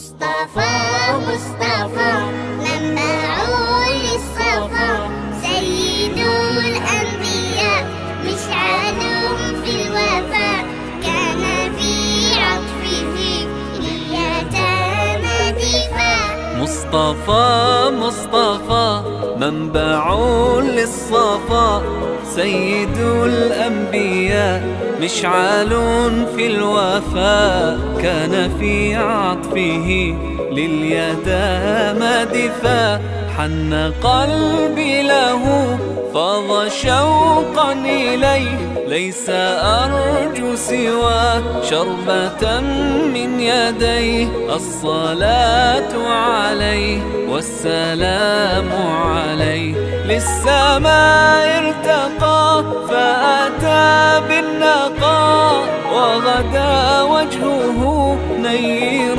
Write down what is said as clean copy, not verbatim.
مصطفى مصطفى منبع للصفا، سيد الأنبياء مشعل في الوفاء، كان في عطفه لليتامى دفاع. مصطفى مصطفى منبع للصفا، سيد الأنبياء مشعل في الوفاء، كان في عطفه لليتامى دفاع. حن قلبي له فاض شوقا إليه، ليس أرجو سوى شربة من يديه. الصلاة عليه والسلام عليه، للسماء ارتقى فأتى بالنقاء، وغدا وجهه نيرا